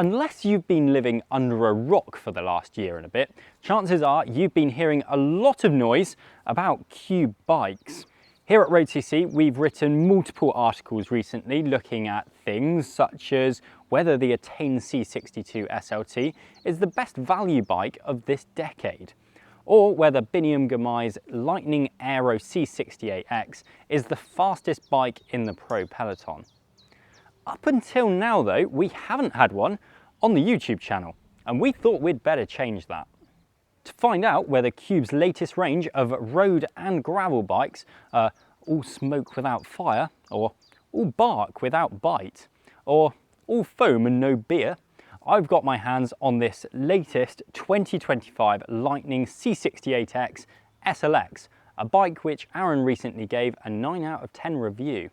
Unless you've been living under a rock for the last year and a bit, chances are you've been hearing a lot of noise about Cube bikes. Here at road.cc, we've written multiple articles recently looking at things such as whether the Litening C62 SLT is the best value bike of this decade, or whether Biniam Girmai's Litening Aero C68X is the fastest bike in the pro peloton. Up until now though, we haven't had one on the YouTube channel, and we thought we'd better change that. To find out whether Cube's latest range of road and gravel bikes are all smoke without fire, or all bark without bite, or all foam and no beer, I've got my hands on this latest 2025 Litening C68X SLX, a bike which Aaron recently gave a 9 out of 10 review.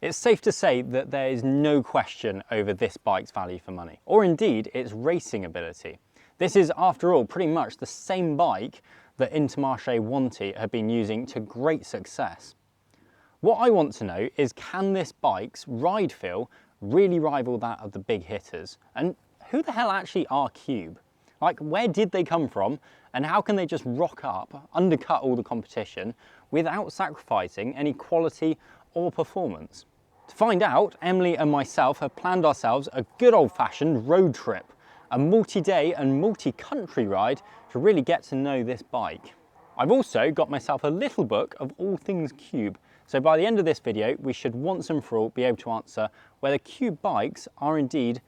It's safe to say that there is no question over this bike's value for money, or indeed its racing ability. This is, after all, pretty much the same bike that Intermarché Wanty have been using to great success. What I want to know is, can this bike's ride feel really rival that of the big hitters? And who the hell actually are Cube? Like, where did they come from, and how can they just rock up, undercut all the competition without sacrificing any quality or performance? To find out, Emily and myself have planned ourselves a good old-fashioned road trip, a multi-day and multi-country ride to really get to know this bike. I've also got myself a little book of all things Cube, so by the end of this video we should once and for all be able to answer whether Cube bikes are indeed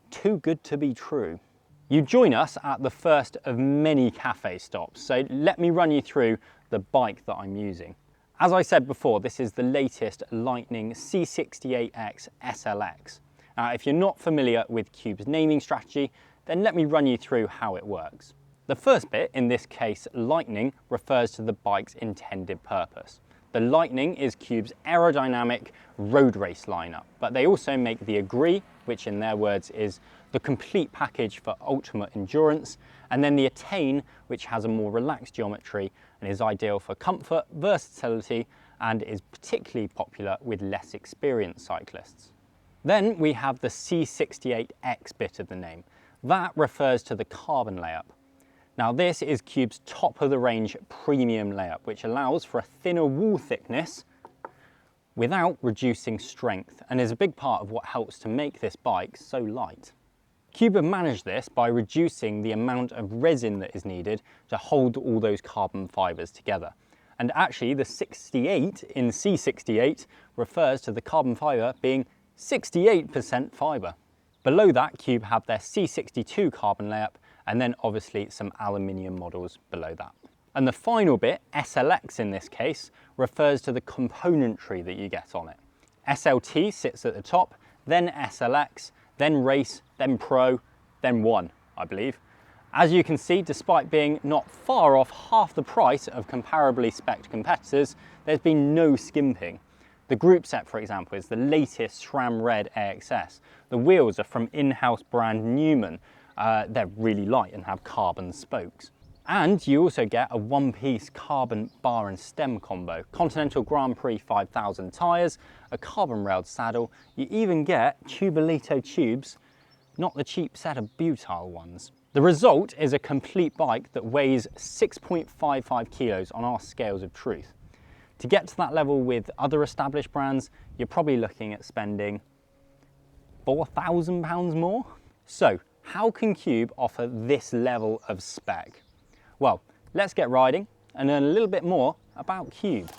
too good to be true. You join us at the first of many cafe stops, so let me run you through the bike that I'm using. As I said before, this is the latest Litening C68X SLX. Now, if you're not familiar with Cube's naming strategy, then let me run you through how it works. The first bit, in this case Litening, refers to the bike's intended purpose. The Litening is Cube's aerodynamic road race lineup, but they also make the Agree, which in their words is the complete package for ultimate endurance, and then the Attain, which has a more relaxed geometry and is ideal for comfort, versatility, and is particularly popular with less experienced cyclists. Then we have the C68X bit of the name. That refers to the carbon layup. Now this is Cube's top of the range premium layup, which allows for a thinner wall thickness without reducing strength, and is a big part of what helps to make this bike so light. Cube have managed this by reducing the amount of resin that is needed to hold all those carbon fibres together. And actually the 68 in C68 refers to the carbon fibre being 68% fibre. Below that, Cube have their C62 carbon layup, and then obviously some aluminium models below that. And the final bit, SLX in this case, refers to the componentry that you get on it. SLT sits at the top, then SLX, then Race, then Pro, then One, I believe. As you can see, despite being not far off half the price of comparably spec'd competitors, there's been no skimping. The group set, for example, is the latest SRAM Red AXS. The wheels are from in-house brand Newman. They're really light and have carbon spokes. And you also get a one-piece carbon bar and stem combo, Continental Grand Prix 5000 tyres, a carbon railed saddle. You even get Tubolito tubes, not the cheap set of butyl ones. The result is a complete bike that weighs 6.55 kilos on our scales of truth. To get to that level with other established brands, you're probably looking at spending £4,000 more. So how can Cube offer this level of spec? Well, let's get riding and learn a little bit more about Cube.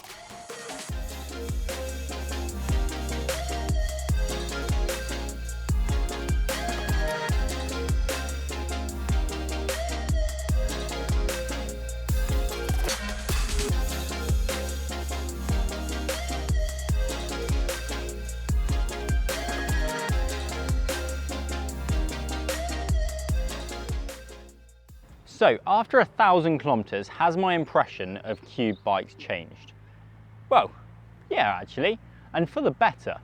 So, after 1,000 kilometers, has my impression of Cube bikes changed? Well, yeah, actually, and for the better.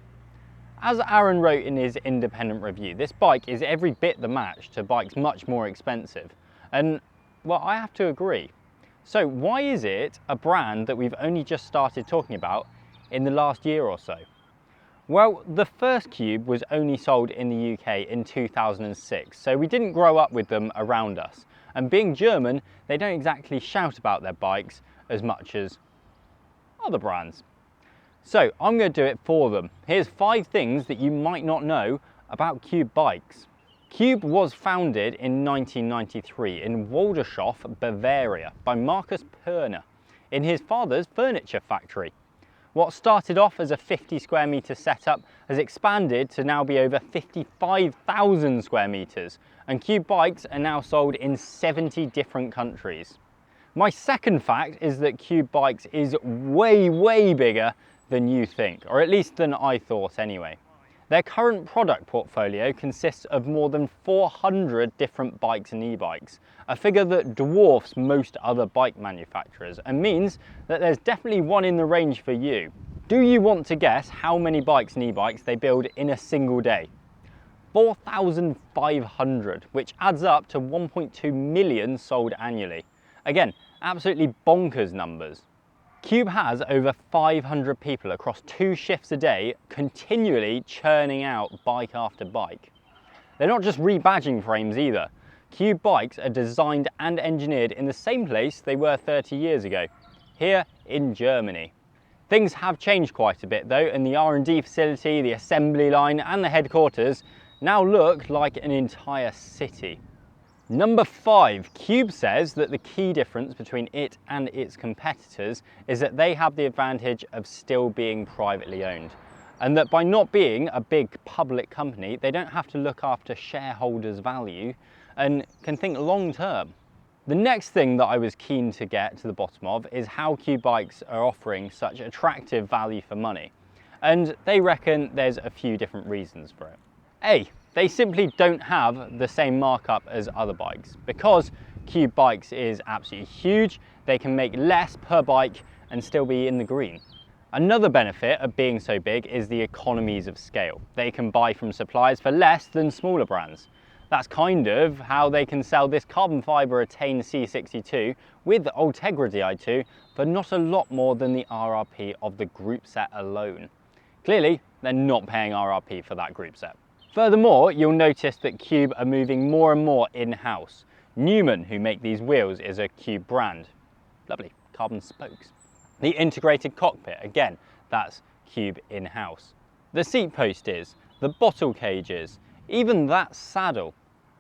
As Aaron wrote in his independent review, this bike is every bit the match to bikes much more expensive. And, well, I have to agree. So why is it a brand that we've only just started talking about in the last year or so? Well, the first Cube was only sold in the UK in 2006, so we didn't grow up with them around us. And being German, they don't exactly shout about their bikes as much as other brands. So I'm going to do it for them. Here's 5 things that you might not know about Cube bikes. Cube was founded in 1993 in Waldershof, Bavaria by Markus Perner in his father's furniture factory. What started off as a 50 square metre setup has expanded to now be over 55,000 square metres, and Cube bikes are now sold in 70 different countries. My second fact is that Cube bikes is way bigger than you think, or at least than I thought anyway. Their current product portfolio consists of more than 400 different bikes and e-bikes, a figure that dwarfs most other bike manufacturers and means that there's definitely one in the range for you. Do you want to guess how many bikes and e-bikes they build in a single day? 4,500, which adds up to 1.2 million sold annually. Again, absolutely bonkers numbers. Cube has over 500 people across 2 shifts a day continually churning out bike after bike. They're not just rebadging frames either. Cube bikes are designed and engineered in the same place they were 30 years ago, here in Germany. Things have changed quite a bit though, and the R&D facility, the assembly line and the headquarters now look like an entire city. Number 5, Cube says that the key difference between it and its competitors is that they have the advantage of still being privately owned, and that by not being a big public company, they don't have to look after shareholders' value and can think long term. The next thing that I was keen to get to the bottom of is how Cube bikes are offering such attractive value for money, and they reckon there's a few different reasons for it. A, they simply don't have the same markup as other bikes. Because Cube bikes is absolutely huge, they can make less per bike and still be in the green. Another benefit of being so big is the economies of scale. They can buy from suppliers for less than smaller brands. That's kind of how they can sell this carbon fibre Litening C62 with Ultegra Di2 for not a lot more than the RRP of the group set alone. Clearly, they're not paying RRP for that group set. Furthermore, you'll notice that Cube are moving more and more in-house. Newman, who make these wheels, is a Cube brand. Lovely, carbon spokes. The integrated cockpit, again, that's Cube in-house. The seat post is, the bottle cage is, even that saddle.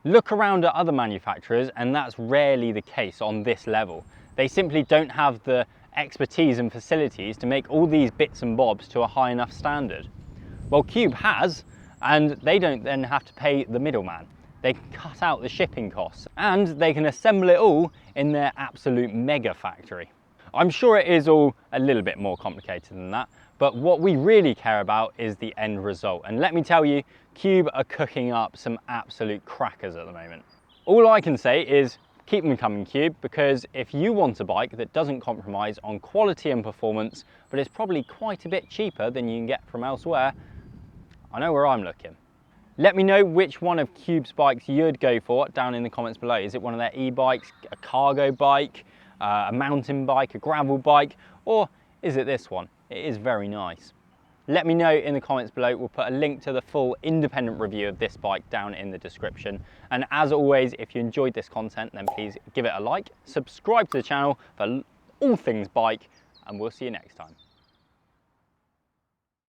Look around at other manufacturers and that's rarely the case on this level. They simply don't have the expertise and facilities to make all these bits and bobs to a high enough standard. Well, Cube has, and they don't then have to pay the middleman. They can cut out the shipping costs and they can assemble it all in their absolute mega factory. I'm sure it is all a little bit more complicated than that, but what we really care about is the end result. And let me tell you, Cube are cooking up some absolute crackers at the moment. All I can say is keep them coming, Cube, because if you want a bike that doesn't compromise on quality and performance, but is probably quite a bit cheaper than you can get from elsewhere, I know where I'm looking. Let me know which one of Cube's bikes you'd go for down in the comments below. Is it one of their e-bikes, a cargo bike, a mountain bike, a gravel bike, or is it this one? It is very nice. Let me know in the comments below. We'll put a link to the full independent review of this bike down in the description. And as always, if you enjoyed this content, then please give it a like, subscribe to the channel for all things bike, and we'll see you next time.